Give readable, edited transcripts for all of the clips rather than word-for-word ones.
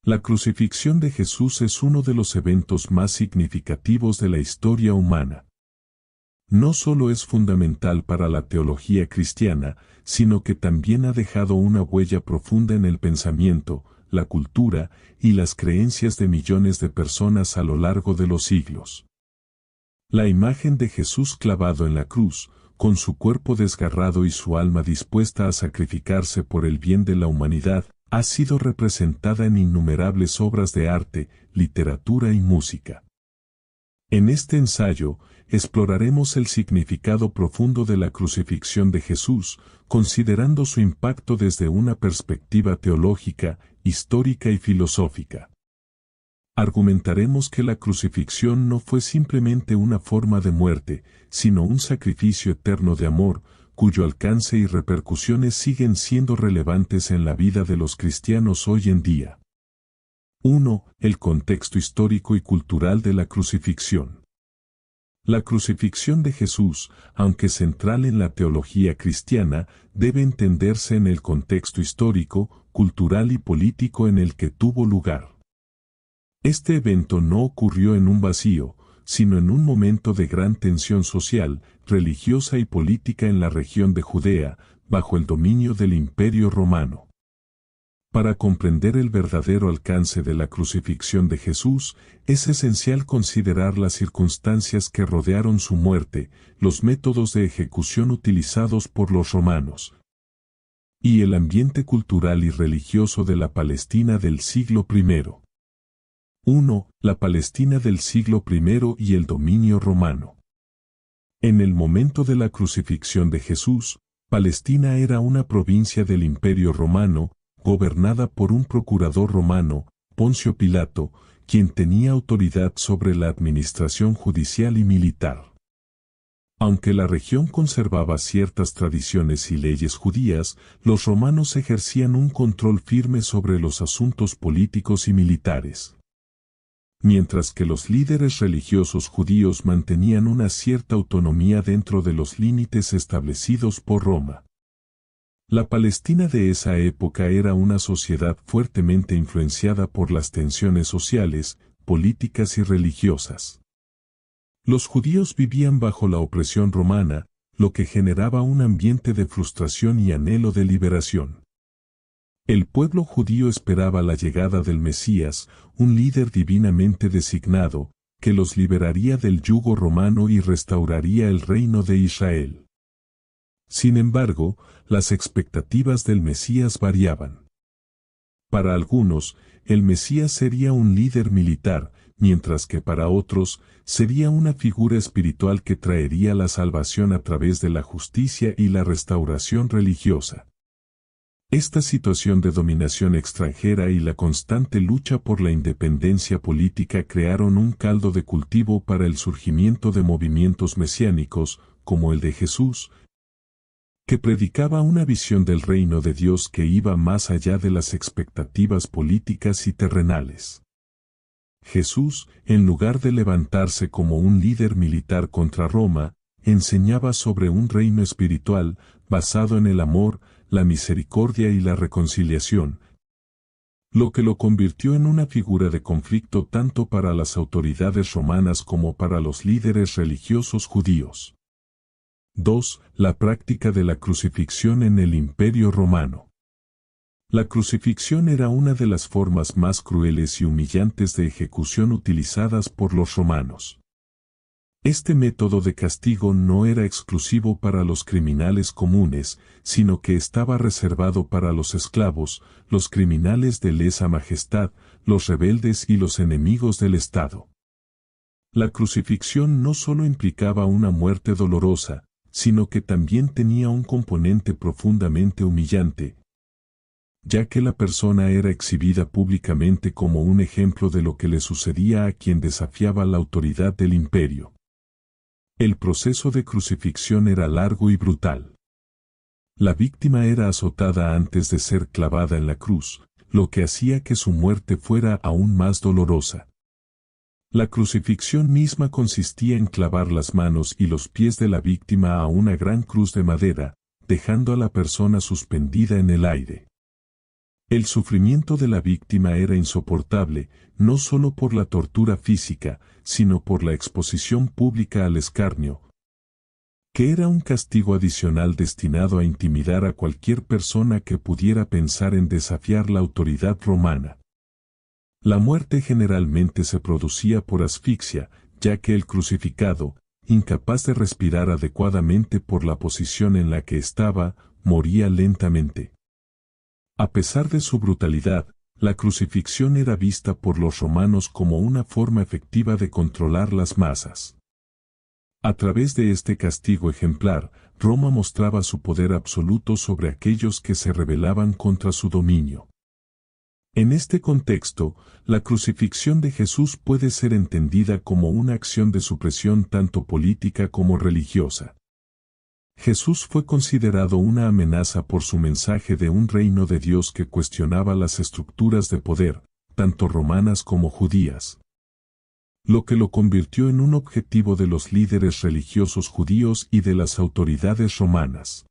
La crucifixión de Jesús es uno de los eventos más significativos de la historia humana. No solo es fundamental para la teología cristiana, sino que también ha dejado una huella profunda en el pensamiento, la cultura y las creencias de millones de personas a lo largo de los siglos. La imagen de Jesús clavado en la cruz, con su cuerpo desgarrado y su alma dispuesta a sacrificarse por el bien de la humanidad, ha sido representada en innumerables obras de arte, literatura y música. En este ensayo, exploraremos el significado profundo de la crucifixión de Jesús, considerando su impacto desde una perspectiva teológica, histórica y filosófica. Argumentaremos que la crucifixión no fue simplemente una forma de muerte, sino un sacrificio eterno de amor, cuyo alcance y repercusiones siguen siendo relevantes en la vida de los cristianos hoy en día. 1. El contexto histórico y cultural de la crucifixión. La crucifixión de Jesús, aunque central en la teología cristiana, debe entenderse en el contexto histórico, cultural y político en el que tuvo lugar. Este evento no ocurrió en un vacío, sino en un momento de gran tensión social, religiosa y política en la región de Judea, bajo el dominio del Imperio Romano. Para comprender el verdadero alcance de la crucifixión de Jesús, es esencial considerar las circunstancias que rodearon su muerte, los métodos de ejecución utilizados por los romanos, y el ambiente cultural y religioso de la Palestina del siglo I. 1. La Palestina del siglo I y el dominio romano. En el momento de la crucifixión de Jesús, Palestina era una provincia del Imperio Romano, gobernada por un procurador romano, Poncio Pilato, quien tenía autoridad sobre la administración judicial y militar. Aunque la región conservaba ciertas tradiciones y leyes judías, los romanos ejercían un control firme sobre los asuntos políticos y militares. Mientras que los líderes religiosos judíos mantenían una cierta autonomía dentro de los límites establecidos por Roma. La Palestina de esa época era una sociedad fuertemente influenciada por las tensiones sociales, políticas y religiosas. Los judíos vivían bajo la opresión romana, lo que generaba un ambiente de frustración y anhelo de liberación. El pueblo judío esperaba la llegada del Mesías, un líder divinamente designado, que los liberaría del yugo romano y restauraría el reino de Israel. Sin embargo, las expectativas del Mesías variaban. Para algunos, el Mesías sería un líder militar, mientras que para otros, sería una figura espiritual que traería la salvación a través de la justicia y la restauración religiosa. Esta situación de dominación extranjera y la constante lucha por la independencia política crearon un caldo de cultivo para el surgimiento de movimientos mesiánicos, como el de Jesús, que predicaba una visión del reino de Dios que iba más allá de las expectativas políticas y terrenales. Jesús, en lugar de levantarse como un líder militar contra Roma, enseñaba sobre un reino espiritual, basado en el amor, la misericordia y la reconciliación, lo que lo convirtió en una figura de conflicto tanto para las autoridades romanas como para los líderes religiosos judíos. 2. La práctica de la crucifixión en el Imperio Romano. La crucifixión era una de las formas más crueles y humillantes de ejecución utilizadas por los romanos. Este método de castigo no era exclusivo para los criminales comunes, sino que estaba reservado para los esclavos, los criminales de lesa majestad, los rebeldes y los enemigos del Estado. La crucifixión no solo implicaba una muerte dolorosa, sino que también tenía un componente profundamente humillante, ya que la persona era exhibida públicamente como un ejemplo de lo que le sucedía a quien desafiaba la autoridad del imperio. El proceso de crucifixión era largo y brutal. La víctima era azotada antes de ser clavada en la cruz, lo que hacía que su muerte fuera aún más dolorosa. La crucifixión misma consistía en clavar las manos y los pies de la víctima a una gran cruz de madera, dejando a la persona suspendida en el aire. El sufrimiento de la víctima era insoportable, no solo por la tortura física, sino por la exposición pública al escarnio, que era un castigo adicional destinado a intimidar a cualquier persona que pudiera pensar en desafiar la autoridad romana. La muerte generalmente se producía por asfixia, ya que el crucificado, incapaz de respirar adecuadamente por la posición en la que estaba, moría lentamente. A pesar de su brutalidad, la crucifixión era vista por los romanos como una forma efectiva de controlar las masas. A través de este castigo ejemplar, Roma mostraba su poder absoluto sobre aquellos que se rebelaban contra su dominio. En este contexto, la crucifixión de Jesús puede ser entendida como una acción de supresión tanto política como religiosa. Jesús fue considerado una amenaza por su mensaje de un reino de Dios que cuestionaba las estructuras de poder, tanto romanas como judías, lo que lo convirtió en un objetivo de los líderes religiosos judíos y de las autoridades romanas.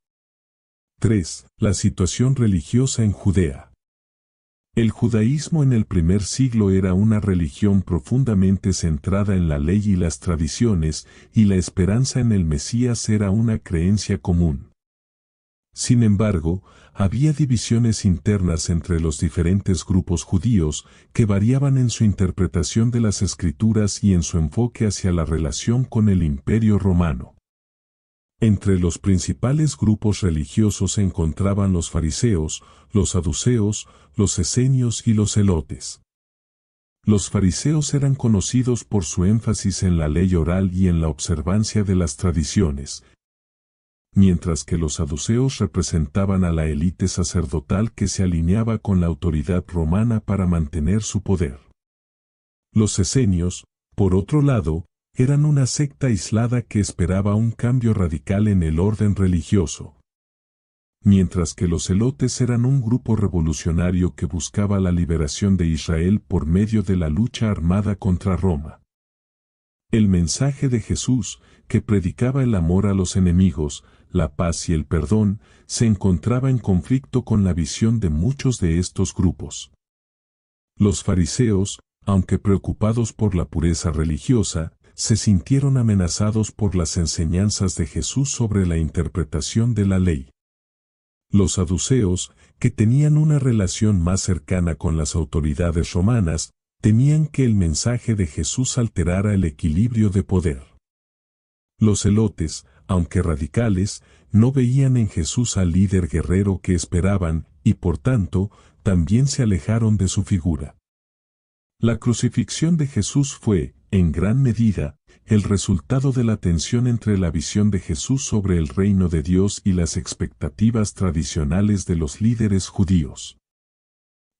3. La situación religiosa en Judea. El judaísmo en el primer siglo era una religión profundamente centrada en la ley y las tradiciones, y la esperanza en el Mesías era una creencia común. Sin embargo, había divisiones internas entre los diferentes grupos judíos que variaban en su interpretación de las Escrituras y en su enfoque hacia la relación con el Imperio Romano. Entre los principales grupos religiosos se encontraban los fariseos, los saduceos, los esenios y los zelotes. Los fariseos eran conocidos por su énfasis en la ley oral y en la observancia de las tradiciones, mientras que los saduceos representaban a la élite sacerdotal que se alineaba con la autoridad romana para mantener su poder. Los esenios, por otro lado, eran una secta aislada que esperaba un cambio radical en el orden religioso, mientras que los zelotes eran un grupo revolucionario que buscaba la liberación de Israel por medio de la lucha armada contra Roma. El mensaje de Jesús, que predicaba el amor a los enemigos, la paz y el perdón, se encontraba en conflicto con la visión de muchos de estos grupos. Los fariseos, aunque preocupados por la pureza religiosa, se sintieron amenazados por las enseñanzas de Jesús sobre la interpretación de la ley. Los saduceos, que tenían una relación más cercana con las autoridades romanas, temían que el mensaje de Jesús alterara el equilibrio de poder. Los zelotes, aunque radicales, no veían en Jesús al líder guerrero que esperaban y por tanto, también se alejaron de su figura. La crucifixión de Jesús fue, en gran medida, el resultado de la tensión entre la visión de Jesús sobre el reino de Dios y las expectativas tradicionales de los líderes judíos.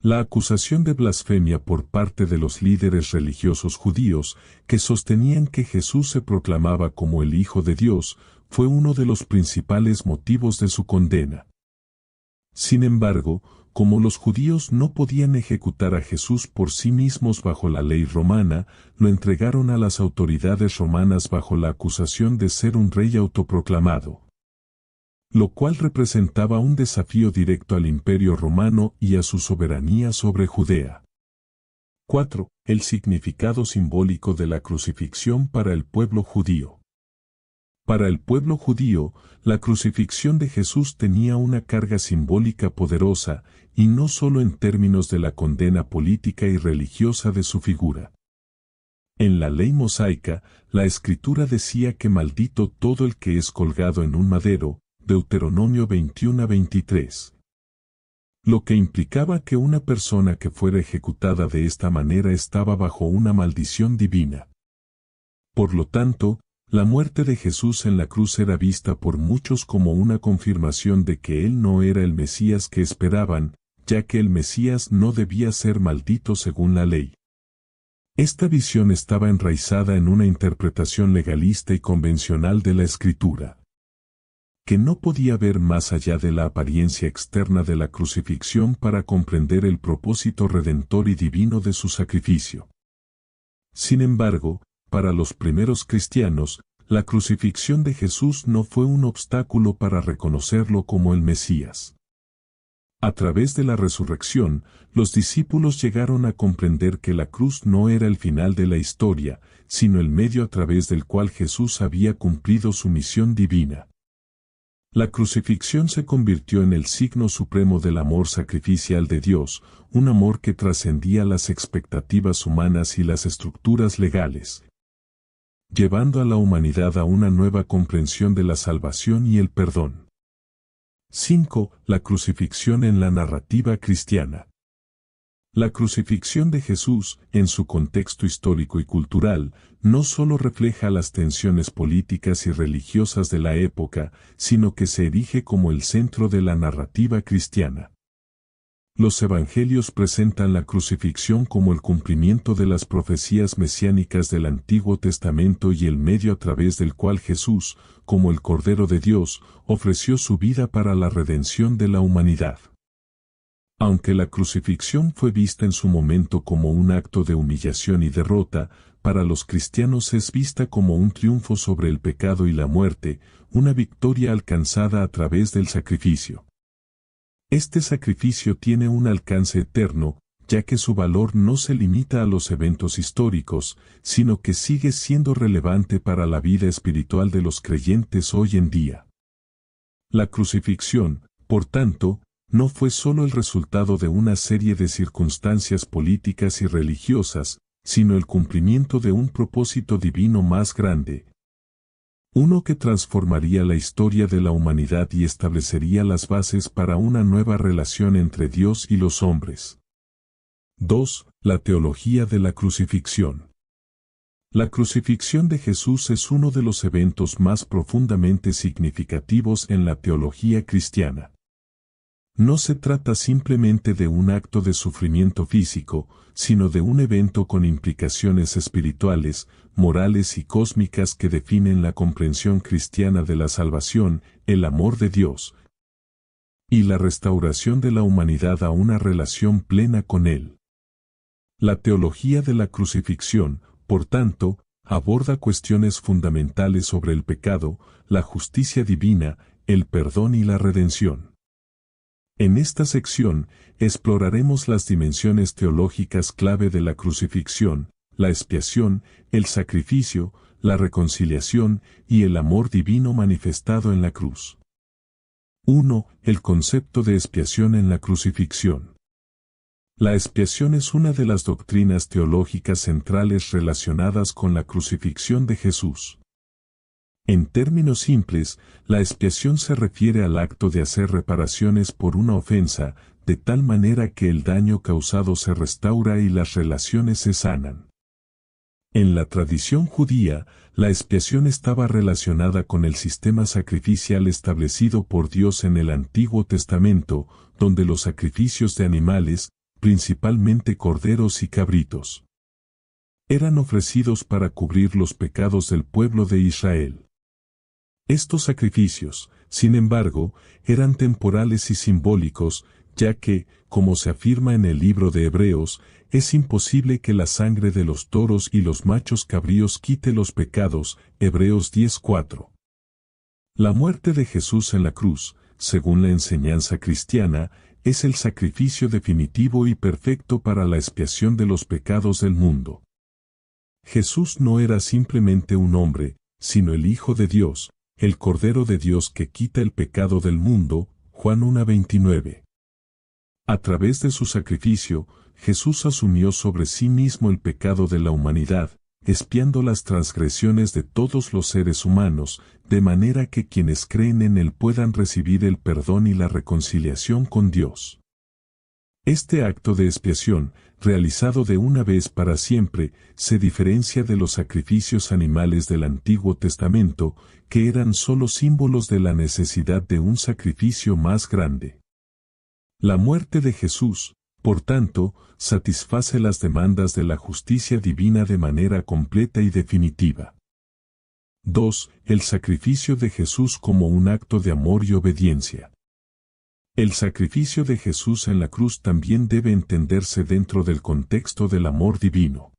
La acusación de blasfemia por parte de los líderes religiosos judíos, que sostenían que Jesús se proclamaba como el Hijo de Dios, fue uno de los principales motivos de su condena. Sin embargo, como los judíos no podían ejecutar a Jesús por sí mismos bajo la ley romana, lo entregaron a las autoridades romanas bajo la acusación de ser un rey autoproclamado, lo cual representaba un desafío directo al Imperio Romano y a su soberanía sobre Judea. 4. El significado simbólico de la crucifixión para el pueblo judío. Para el pueblo judío, la crucifixión de Jesús tenía una carga simbólica poderosa, y no solo en términos de la condena política y religiosa de su figura. En la ley mosaica, la Escritura decía que maldito todo el que es colgado en un madero, Deuteronomio 21-23. Lo que implicaba que una persona que fuera ejecutada de esta manera estaba bajo una maldición divina. Por lo tanto, la muerte de Jesús en la cruz era vista por muchos como una confirmación de que Él no era el Mesías que esperaban, ya que el Mesías no debía ser maldito según la ley. Esta visión estaba enraizada en una interpretación legalista y convencional de la Escritura, que no podía ver más allá de la apariencia externa de la crucifixión para comprender el propósito redentor y divino de su sacrificio. Sin embargo, para los primeros cristianos, la crucifixión de Jesús no fue un obstáculo para reconocerlo como el Mesías. A través de la resurrección, los discípulos llegaron a comprender que la cruz no era el final de la historia, sino el medio a través del cual Jesús había cumplido su misión divina. La crucifixión se convirtió en el signo supremo del amor sacrificial de Dios, un amor que trascendía las expectativas humanas y las estructuras legales, llevando a la humanidad a una nueva comprensión de la salvación y el perdón. 5. La crucifixión en la narrativa cristiana. La crucifixión de Jesús, en su contexto histórico y cultural, no solo refleja las tensiones políticas y religiosas de la época, sino que se erige como el centro de la narrativa cristiana. Los evangelios presentan la crucifixión como el cumplimiento de las profecías mesiánicas del Antiguo Testamento y el medio a través del cual Jesús, como el Cordero de Dios, ofreció su vida para la redención de la humanidad. Aunque la crucifixión fue vista en su momento como un acto de humillación y derrota, para los cristianos es vista como un triunfo sobre el pecado y la muerte, una victoria alcanzada a través del sacrificio. Este sacrificio tiene un alcance eterno, ya que su valor no se limita a los eventos históricos, sino que sigue siendo relevante para la vida espiritual de los creyentes hoy en día. La crucifixión, por tanto, no fue solo el resultado de una serie de circunstancias políticas y religiosas, sino el cumplimiento de un propósito divino más grande. Uno que transformaría la historia de la humanidad y establecería las bases para una nueva relación entre Dios y los hombres. 2. La teología de la crucifixión. La crucifixión de Jesús es uno de los eventos más profundamente significativos en la teología cristiana. No se trata simplemente de un acto de sufrimiento físico, sino de un evento con implicaciones espirituales, morales y cósmicas que definen la comprensión cristiana de la salvación, el amor de Dios y la restauración de la humanidad a una relación plena con Él. La teología de la crucifixión, por tanto, aborda cuestiones fundamentales sobre el pecado, la justicia divina, el perdón y la redención. En esta sección, exploraremos las dimensiones teológicas clave de la crucifixión, la expiación, el sacrificio, la reconciliación y el amor divino manifestado en la cruz. 1. El concepto de expiación en la crucifixión. La expiación es una de las doctrinas teológicas centrales relacionadas con la crucifixión de Jesús. En términos simples, la expiación se refiere al acto de hacer reparaciones por una ofensa, de tal manera que el daño causado se restaura y las relaciones se sanan. En la tradición judía, la expiación estaba relacionada con el sistema sacrificial establecido por Dios en el Antiguo Testamento, donde los sacrificios de animales, principalmente corderos y cabritos, eran ofrecidos para cubrir los pecados del pueblo de Israel. Estos sacrificios, sin embargo, eran temporales y simbólicos, ya que, como se afirma en el libro de Hebreos, es imposible que la sangre de los toros y los machos cabríos quite los pecados, Hebreos 10:4. La muerte de Jesús en la cruz, según la enseñanza cristiana, es el sacrificio definitivo y perfecto para la expiación de los pecados del mundo. Jesús no era simplemente un hombre, sino el Hijo de Dios, el Cordero de Dios que quita el pecado del mundo, Juan 1:29. A través de su sacrificio, Jesús asumió sobre sí mismo el pecado de la humanidad, expiando las transgresiones de todos los seres humanos, de manera que quienes creen en Él puedan recibir el perdón y la reconciliación con Dios. Este acto de expiación, realizado de una vez para siempre, se diferencia de los sacrificios animales del Antiguo Testamento, que eran solo símbolos de la necesidad de un sacrificio más grande. La muerte de Jesús, por tanto, satisface las demandas de la justicia divina de manera completa y definitiva. 2. El sacrificio de Jesús como un acto de amor y obediencia. El sacrificio de Jesús en la cruz también debe entenderse dentro del contexto del amor divino.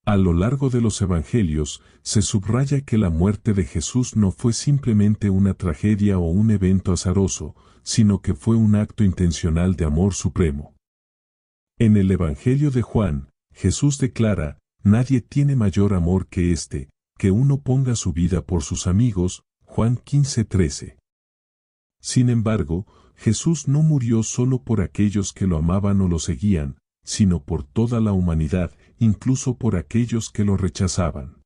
A lo largo de los evangelios, se subraya que la muerte de Jesús no fue simplemente una tragedia o un evento azaroso, sino que fue un acto intencional de amor supremo. En el Evangelio de Juan, Jesús declara: «Nadie tiene mayor amor que este, que uno ponga su vida por sus amigos», Juan 15:13. Sin embargo, Jesús no murió solo por aquellos que lo amaban o lo seguían, sino por toda la humanidad, incluso por aquellos que lo rechazaban.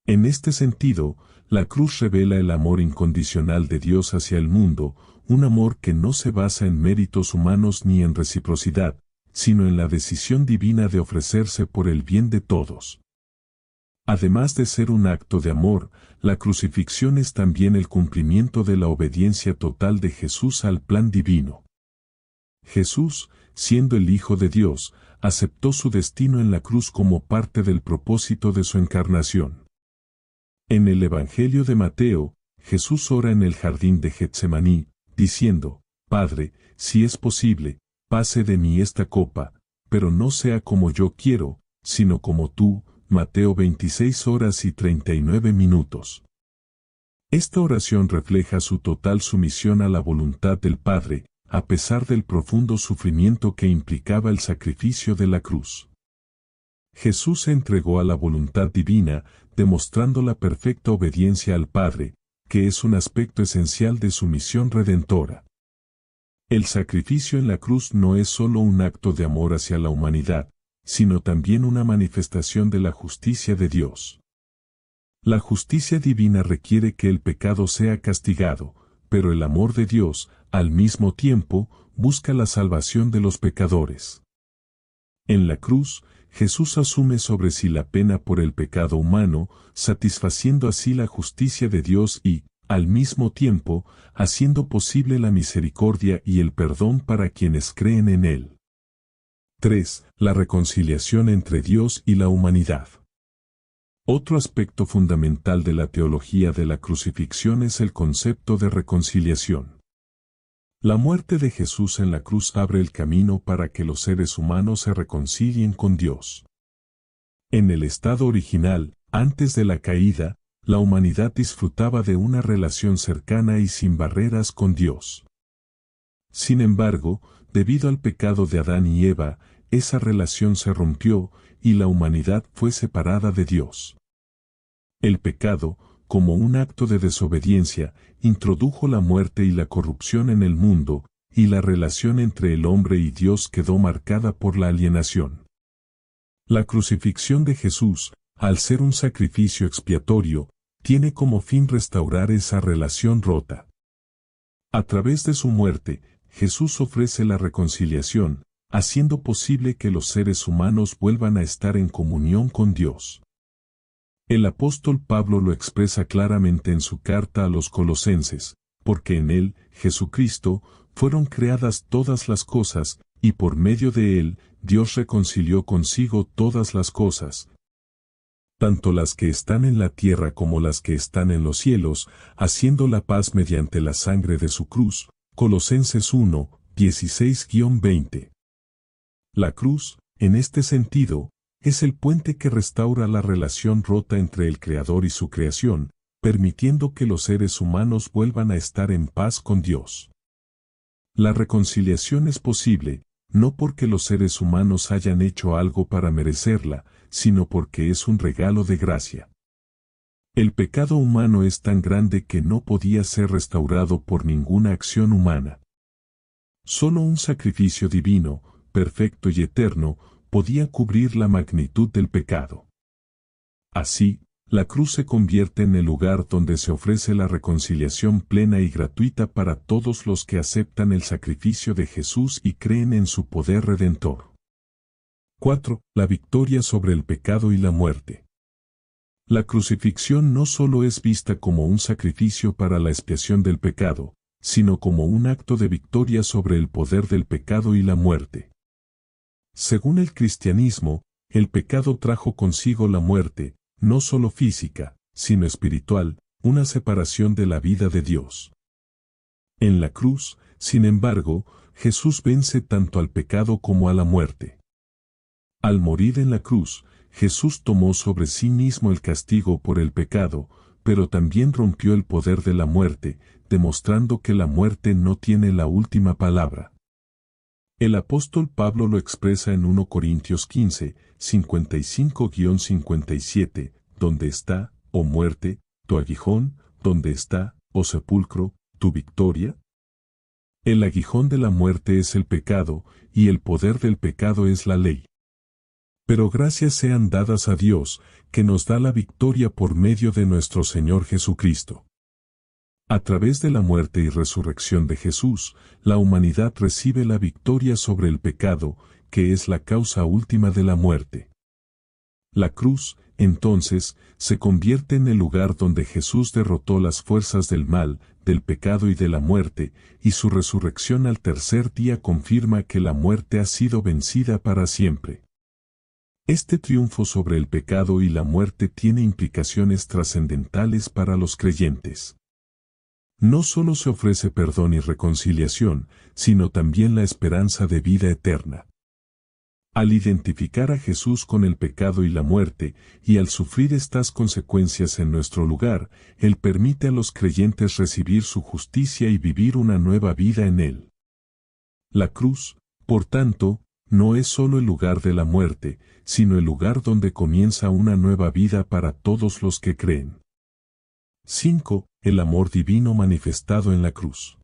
En este sentido, la cruz revela el amor incondicional de Dios hacia el mundo, un amor que no se basa en méritos humanos ni en reciprocidad, sino en la decisión divina de ofrecerse por el bien de todos. Además de ser un acto de amor, la crucifixión es también el cumplimiento de la obediencia total de Jesús al plan divino. Jesús, siendo el Hijo de Dios, aceptó su destino en la cruz como parte del propósito de su encarnación. En el Evangelio de Mateo, Jesús ora en el jardín de Getsemaní, diciendo: «Padre, si es posible, pase de mí esta copa, pero no sea como yo quiero, sino como tú». Mateo 26:39. Esta oración refleja su total sumisión a la voluntad del Padre, a pesar del profundo sufrimiento que implicaba el sacrificio de la cruz. Jesús se entregó a la voluntad divina, demostrando la perfecta obediencia al Padre, que es un aspecto esencial de su misión redentora. El sacrificio en la cruz no es solo un acto de amor hacia la humanidad, sino también una manifestación de la justicia de Dios. La justicia divina requiere que el pecado sea castigado, pero el amor de Dios, al mismo tiempo, busca la salvación de los pecadores. En la cruz, Jesús asume sobre sí la pena por el pecado humano, satisfaciendo así la justicia de Dios y, al mismo tiempo, haciendo posible la misericordia y el perdón para quienes creen en Él. 3. La reconciliación entre Dios y la humanidad. Otro aspecto fundamental de la teología de la crucifixión es el concepto de reconciliación. La muerte de Jesús en la cruz abre el camino para que los seres humanos se reconcilien con Dios. En el estado original, antes de la caída, la humanidad disfrutaba de una relación cercana y sin barreras con Dios. Sin embargo, debido al pecado de Adán y Eva, esa relación se rompió y la humanidad fue separada de Dios. El pecado, como un acto de desobediencia, introdujo la muerte y la corrupción en el mundo, y la relación entre el hombre y Dios quedó marcada por la alienación. La crucifixión de Jesús, al ser un sacrificio expiatorio, tiene como fin restaurar esa relación rota. A través de su muerte, Jesús ofrece la reconciliación, haciendo posible que los seres humanos vuelvan a estar en comunión con Dios. El apóstol Pablo lo expresa claramente en su carta a los Colosenses: «Porque en Él, Jesucristo, fueron creadas todas las cosas, y por medio de Él, Dios reconcilió consigo todas las cosas, tanto las que están en la tierra como las que están en los cielos, haciendo la paz mediante la sangre de su cruz». Colosenses 1, 16-20. La cruz, en este sentido, es el puente que restaura la relación rota entre el Creador y su creación, permitiendo que los seres humanos vuelvan a estar en paz con Dios. La reconciliación es posible, no porque los seres humanos hayan hecho algo para merecerla, sino porque es un regalo de gracia. El pecado humano es tan grande que no podía ser restaurado por ninguna acción humana. Solo un sacrificio divino, perfecto y eterno, podía cubrir la magnitud del pecado. Así, la cruz se convierte en el lugar donde se ofrece la reconciliación plena y gratuita para todos los que aceptan el sacrificio de Jesús y creen en su poder redentor. 4. La victoria sobre el pecado y la muerte. La crucifixión no solo es vista como un sacrificio para la expiación del pecado, sino como un acto de victoria sobre el poder del pecado y la muerte. Según el cristianismo, el pecado trajo consigo la muerte, no solo física, sino espiritual, una separación de la vida de Dios. En la cruz, sin embargo, Jesús vence tanto al pecado como a la muerte. Al morir en la cruz, Jesús tomó sobre sí mismo el castigo por el pecado, pero también rompió el poder de la muerte, demostrando que la muerte no tiene la última palabra. El apóstol Pablo lo expresa en 1 Corintios 15, 55-57, donde está, oh muerte, tu aguijón, donde está, oh sepulcro, tu victoria. El aguijón de la muerte es el pecado, y el poder del pecado es la ley. Pero gracias sean dadas a Dios, que nos da la victoria por medio de nuestro Señor Jesucristo. A través de la muerte y resurrección de Jesús, la humanidad recibe la victoria sobre el pecado, que es la causa última de la muerte. La cruz, entonces, se convierte en el lugar donde Jesús derrotó las fuerzas del mal, del pecado y de la muerte, y su resurrección al tercer día confirma que la muerte ha sido vencida para siempre. Este triunfo sobre el pecado y la muerte tiene implicaciones trascendentales para los creyentes. No solo se ofrece perdón y reconciliación, sino también la esperanza de vida eterna. Al identificar a Jesús con el pecado y la muerte, y al sufrir estas consecuencias en nuestro lugar, Él permite a los creyentes recibir su justicia y vivir una nueva vida en Él. La cruz, por tanto, no es solo el lugar de la muerte, sino el lugar donde comienza una nueva vida para todos los que creen. 5. El amor divino manifestado en la cruz.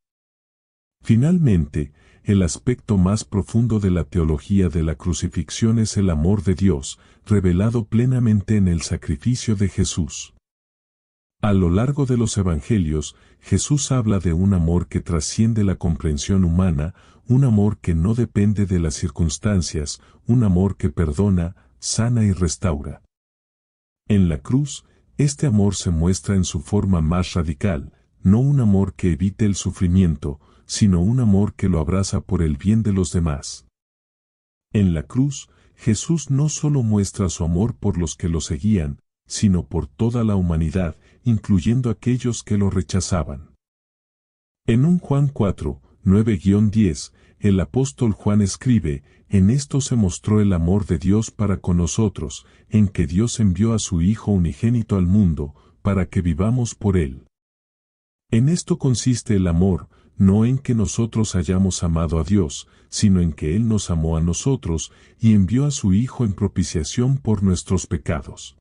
Finalmente, el aspecto más profundo de la teología de la crucifixión es el amor de Dios, revelado plenamente en el sacrificio de Jesús. A lo largo de los Evangelios, Jesús habla de un amor que trasciende la comprensión humana, un amor que no depende de las circunstancias, un amor que perdona, sana y restaura. En la cruz, este amor se muestra en su forma más radical, no un amor que evite el sufrimiento, sino un amor que lo abraza por el bien de los demás. En la cruz, Jesús no solo muestra su amor por los que lo seguían, sino por toda la humanidad, incluyendo aquellos que lo rechazaban. En 1 Juan 4, 9-10, el apóstol Juan escribe: en esto se mostró el amor de Dios para con nosotros, en que Dios envió a su Hijo unigénito al mundo, para que vivamos por Él. En esto consiste el amor, no en que nosotros hayamos amado a Dios, sino en que Él nos amó a nosotros, y envió a su Hijo en propiciación por nuestros pecados.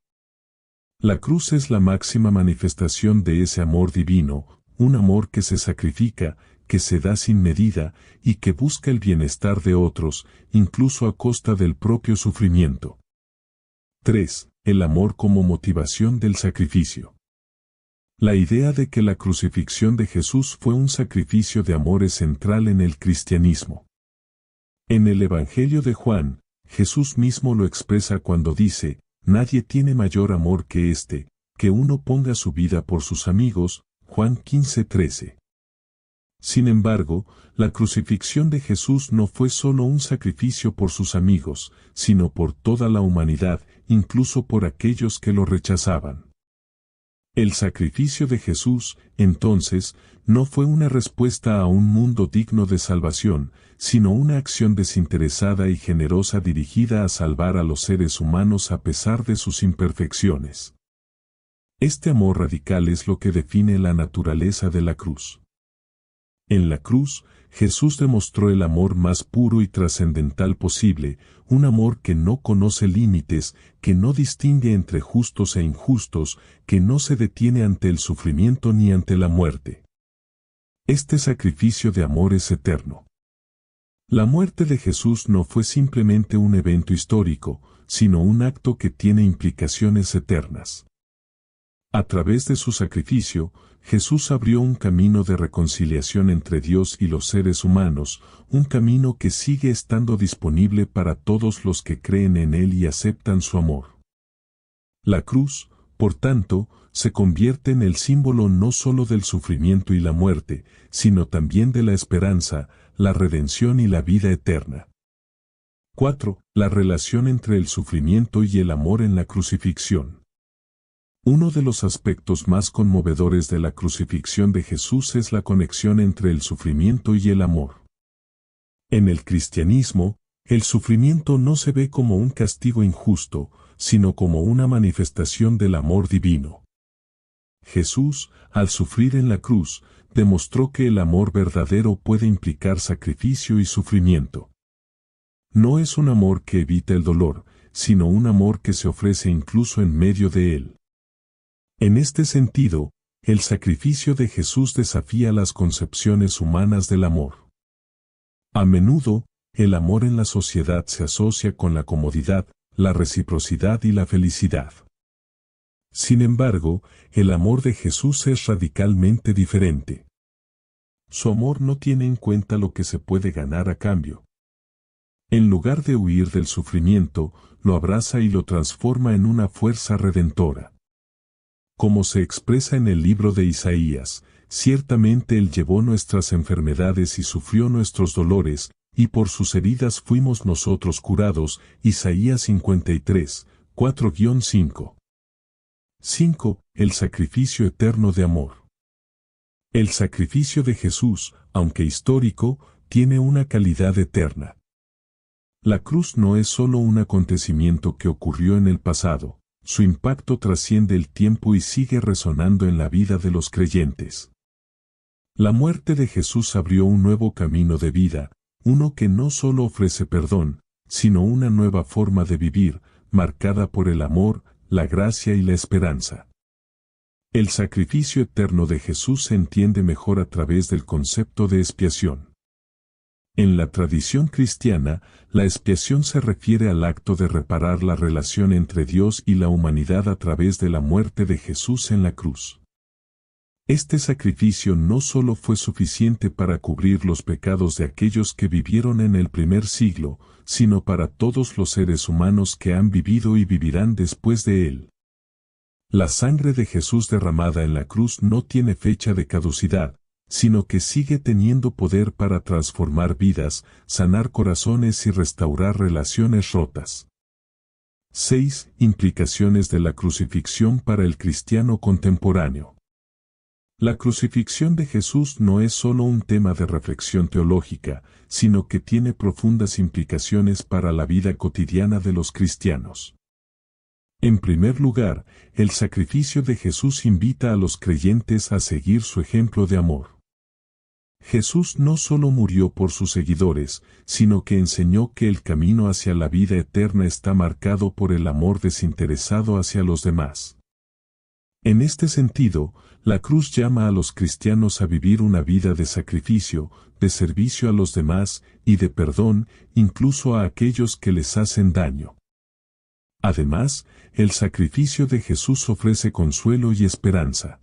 La cruz es la máxima manifestación de ese amor divino, un amor que se sacrifica, que se da sin medida, y que busca el bienestar de otros, incluso a costa del propio sufrimiento. 3. El amor como motivación del sacrificio. La idea de que la crucifixión de Jesús fue un sacrificio de amor es central en el cristianismo. En el Evangelio de Juan, Jesús mismo lo expresa cuando dice: nadie tiene mayor amor que este, que uno ponga su vida por sus amigos, Juan 15:13. Sin embargo, la crucifixión de Jesús no fue solo un sacrificio por sus amigos, sino por toda la humanidad, incluso por aquellos que lo rechazaban. El sacrificio de Jesús, entonces, no fue una respuesta a un mundo digno de salvación, sino una acción desinteresada y generosa dirigida a salvar a los seres humanos a pesar de sus imperfecciones. Este amor radical es lo que define la naturaleza de la cruz. En la cruz, Jesús demostró el amor más puro y trascendental posible, un amor que no conoce límites, que no distingue entre justos e injustos, que no se detiene ante el sufrimiento ni ante la muerte. Este sacrificio de amor es eterno. La muerte de Jesús no fue simplemente un evento histórico, sino un acto que tiene implicaciones eternas. A través de su sacrificio, Jesús abrió un camino de reconciliación entre Dios y los seres humanos, un camino que sigue estando disponible para todos los que creen en Él y aceptan su amor. La cruz, por tanto, se convierte en el símbolo no solo del sufrimiento y la muerte, sino también de la esperanza, la redención y la vida eterna. 4. La relación entre el sufrimiento y el amor en la crucifixión. Uno de los aspectos más conmovedores de la crucifixión de Jesús es la conexión entre el sufrimiento y el amor. En el cristianismo, el sufrimiento no se ve como un castigo injusto, sino como una manifestación del amor divino. Jesús, al sufrir en la cruz, demostró que el amor verdadero puede implicar sacrificio y sufrimiento. No es un amor que evita el dolor, sino un amor que se ofrece incluso en medio de él. En este sentido, el sacrificio de Jesús desafía las concepciones humanas del amor. A menudo, el amor en la sociedad se asocia con la comodidad, la reciprocidad y la felicidad. Sin embargo, el amor de Jesús es radicalmente diferente. Su amor no tiene en cuenta lo que se puede ganar a cambio. En lugar de huir del sufrimiento, lo abraza y lo transforma en una fuerza redentora. Como se expresa en el libro de Isaías, ciertamente Él llevó nuestras enfermedades y sufrió nuestros dolores, y por sus heridas fuimos nosotros curados. Isaías 53, 4-5. 5. El sacrificio eterno de amor. El sacrificio de Jesús, aunque histórico, tiene una calidad eterna. La cruz no es solo un acontecimiento que ocurrió en el pasado, su impacto trasciende el tiempo y sigue resonando en la vida de los creyentes. La muerte de Jesús abrió un nuevo camino de vida, uno que no solo ofrece perdón, sino una nueva forma de vivir, marcada por el amor, la gracia y la esperanza. El sacrificio eterno de Jesús se entiende mejor a través del concepto de expiación. En la tradición cristiana, la expiación se refiere al acto de reparar la relación entre Dios y la humanidad a través de la muerte de Jesús en la cruz. Este sacrificio no solo fue suficiente para cubrir los pecados de aquellos que vivieron en el primer siglo, sino para todos los seres humanos que han vivido y vivirán después de él. La sangre de Jesús derramada en la cruz no tiene fecha de caducidad, sino que sigue teniendo poder para transformar vidas, sanar corazones y restaurar relaciones rotas. 6. Implicaciones de la crucifixión para el cristiano contemporáneo. La crucifixión de Jesús no es solo un tema de reflexión teológica, sino que tiene profundas implicaciones para la vida cotidiana de los cristianos. En primer lugar, el sacrificio de Jesús invita a los creyentes a seguir su ejemplo de amor. Jesús no solo murió por sus seguidores, sino que enseñó que el camino hacia la vida eterna está marcado por el amor desinteresado hacia los demás. En este sentido, la cruz llama a los cristianos a vivir una vida de sacrificio, de servicio a los demás y de perdón, incluso a aquellos que les hacen daño. Además, el sacrificio de Jesús ofrece consuelo y esperanza.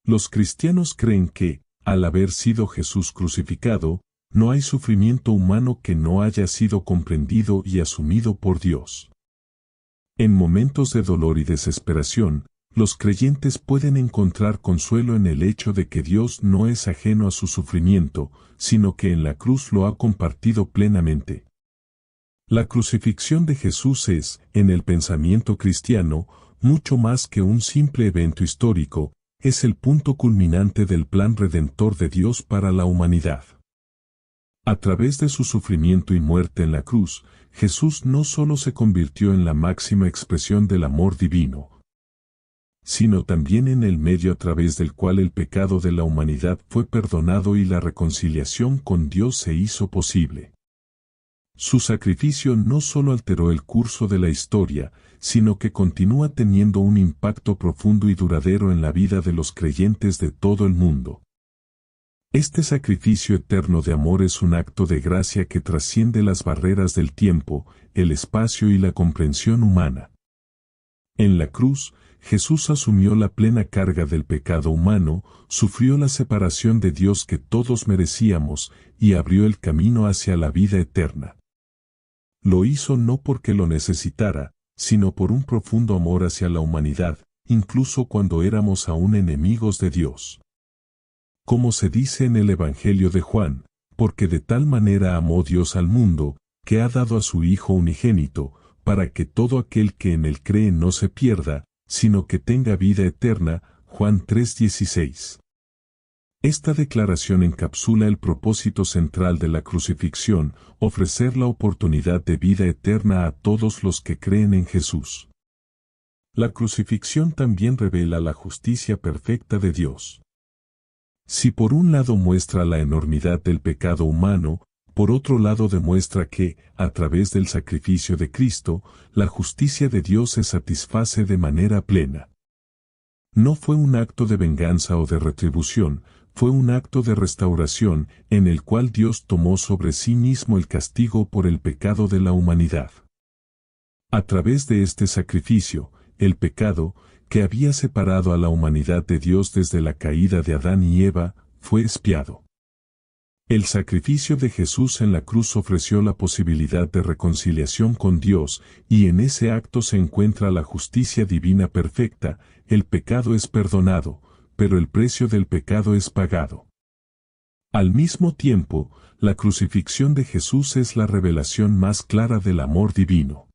Los cristianos creen que, al haber sido Jesús crucificado, no hay sufrimiento humano que no haya sido comprendido y asumido por Dios. En momentos de dolor y desesperación, los creyentes pueden encontrar consuelo en el hecho de que Dios no es ajeno a su sufrimiento, sino que en la cruz lo ha compartido plenamente. La crucifixión de Jesús es, en el pensamiento cristiano, mucho más que un simple evento histórico, es el punto culminante del plan redentor de Dios para la humanidad. A través de su sufrimiento y muerte en la cruz, Jesús no solo se convirtió en la máxima expresión del amor divino, sino también en el medio a través del cual el pecado de la humanidad fue perdonado y la reconciliación con Dios se hizo posible. Su sacrificio no solo alteró el curso de la historia, sino que continúa teniendo un impacto profundo y duradero en la vida de los creyentes de todo el mundo. Este sacrificio eterno de amor es un acto de gracia que trasciende las barreras del tiempo, el espacio y la comprensión humana. En la cruz, Jesús asumió la plena carga del pecado humano, sufrió la separación de Dios que todos merecíamos y abrió el camino hacia la vida eterna. Lo hizo no porque lo necesitara, sino por un profundo amor hacia la humanidad, incluso cuando éramos aún enemigos de Dios. Como se dice en el Evangelio de Juan, porque de tal manera amó Dios al mundo, que ha dado a su Hijo unigénito, para que todo aquel que en él cree no se pierda, sino que tenga vida eterna. Juan 3:16. Esta declaración encapsula el propósito central de la crucifixión, ofrecer la oportunidad de vida eterna a todos los que creen en Jesús. La crucifixión también revela la justicia perfecta de Dios. Si por un lado muestra la enormidad del pecado humano, por otro lado demuestra que, a través del sacrificio de Cristo, la justicia de Dios se satisface de manera plena. No fue un acto de venganza o de retribución, fue un acto de restauración en el cual Dios tomó sobre sí mismo el castigo por el pecado de la humanidad. A través de este sacrificio, el pecado, que había separado a la humanidad de Dios desde la caída de Adán y Eva, fue expiado. El sacrificio de Jesús en la cruz ofreció la posibilidad de reconciliación con Dios, y en ese acto se encuentra la justicia divina perfecta. El pecado es perdonado, pero el precio del pecado es pagado. Al mismo tiempo, la crucifixión de Jesús es la revelación más clara del amor divino.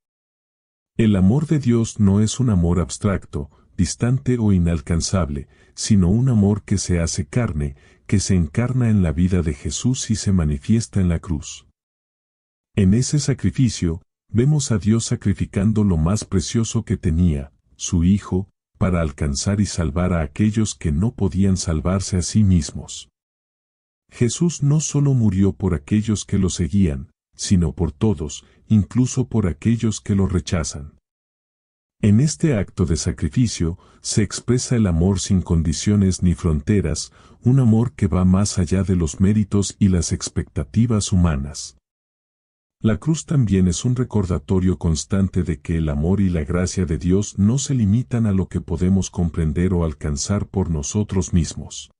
El amor de Dios no es un amor abstracto, distante o inalcanzable, sino un amor que se hace carne, que se encarna en la vida de Jesús y se manifiesta en la cruz. En ese sacrificio, vemos a Dios sacrificando lo más precioso que tenía, su Hijo, para alcanzar y salvar a aquellos que no podían salvarse a sí mismos. Jesús no solo murió por aquellos que lo seguían, sino por todos, incluso por aquellos que lo rechazan. En este acto de sacrificio se expresa el amor sin condiciones ni fronteras, un amor que va más allá de los méritos y las expectativas humanas. La cruz también es un recordatorio constante de que el amor y la gracia de Dios no se limitan a lo que podemos comprender o alcanzar por nosotros mismos.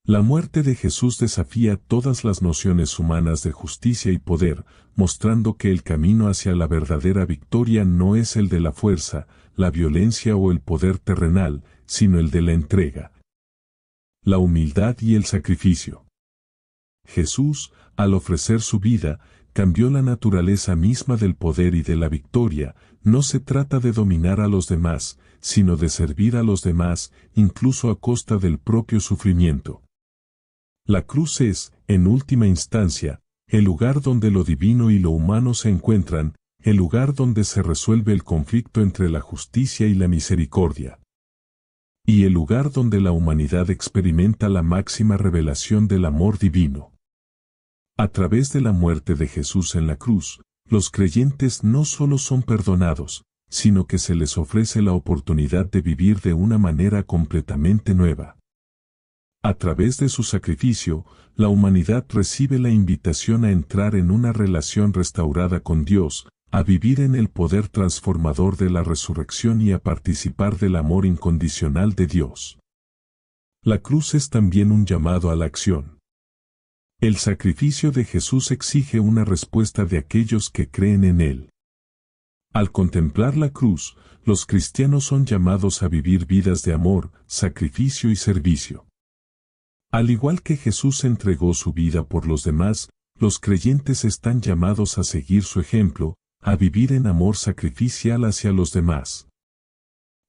La muerte de Jesús desafía todas las nociones humanas de justicia y poder, mostrando que el camino hacia la verdadera victoria no es el de la fuerza, la violencia o el poder terrenal, sino el de la entrega, la humildad y el sacrificio. Jesús, al ofrecer su vida, cambió la naturaleza misma del poder y de la victoria. No se trata de dominar a los demás, sino de servir a los demás, incluso a costa del propio sufrimiento. La cruz es, en última instancia, el lugar donde lo divino y lo humano se encuentran, el lugar donde se resuelve el conflicto entre la justicia y la misericordia. Y el lugar donde la humanidad experimenta la máxima revelación del amor divino. A través de la muerte de Jesús en la cruz, los creyentes no solo son perdonados, sino que se les ofrece la oportunidad de vivir de una manera completamente nueva. A través de su sacrificio, la humanidad recibe la invitación a entrar en una relación restaurada con Dios, a vivir en el poder transformador de la resurrección y a participar del amor incondicional de Dios. La cruz es también un llamado a la acción. El sacrificio de Jesús exige una respuesta de aquellos que creen en Él. Al contemplar la cruz, los cristianos son llamados a vivir vidas de amor, sacrificio y servicio. Al igual que Jesús entregó su vida por los demás, los creyentes están llamados a seguir su ejemplo, a vivir en amor sacrificial hacia los demás.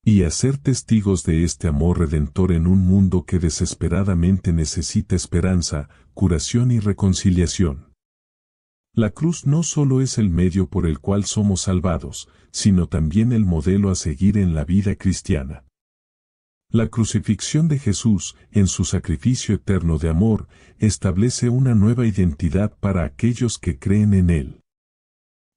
Y a ser testigos de este amor redentor en un mundo que desesperadamente necesita esperanza, curación y reconciliación. La cruz no solo es el medio por el cual somos salvados, sino también el modelo a seguir en la vida cristiana. La crucifixión de Jesús, en su sacrificio eterno de amor, establece una nueva identidad para aquellos que creen en Él.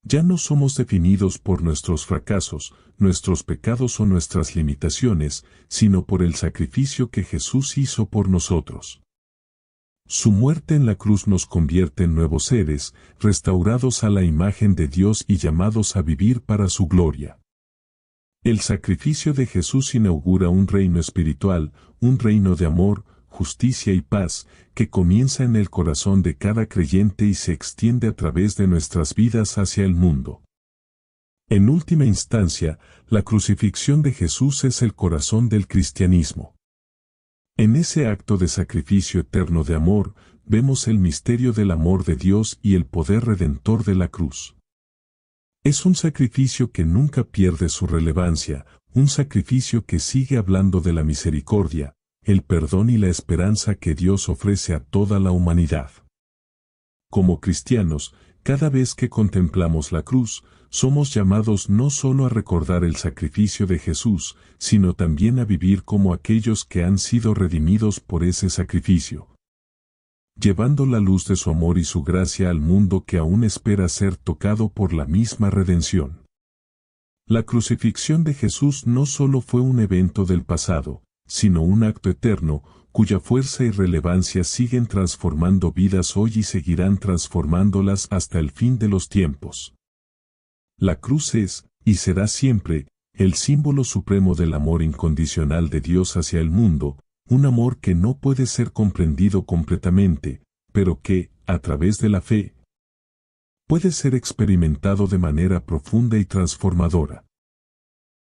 Ya no somos definidos por nuestros fracasos, nuestros pecados o nuestras limitaciones, sino por el sacrificio que Jesús hizo por nosotros. Su muerte en la cruz nos convierte en nuevos seres, restaurados a la imagen de Dios y llamados a vivir para su gloria. El sacrificio de Jesús inaugura un reino espiritual, un reino de amor, justicia y paz, que comienza en el corazón de cada creyente y se extiende a través de nuestras vidas hacia el mundo. En última instancia, la crucifixión de Jesús es el corazón del cristianismo. En ese acto de sacrificio eterno de amor, vemos el misterio del amor de Dios y el poder redentor de la cruz. Es un sacrificio que nunca pierde su relevancia, un sacrificio que sigue hablando de la misericordia, el perdón y la esperanza que Dios ofrece a toda la humanidad. Como cristianos, cada vez que contemplamos la cruz, somos llamados no solo a recordar el sacrificio de Jesús, sino también a vivir como aquellos que han sido redimidos por ese sacrificio, llevando la luz de su amor y su gracia al mundo que aún espera ser tocado por la misma redención. La crucifixión de Jesús no solo fue un evento del pasado, sino un acto eterno, cuya fuerza y relevancia siguen transformando vidas hoy y seguirán transformándolas hasta el fin de los tiempos. La cruz es, y será siempre, el símbolo supremo del amor incondicional de Dios hacia el mundo, un amor que no puede ser comprendido completamente, pero que, a través de la fe, puede ser experimentado de manera profunda y transformadora.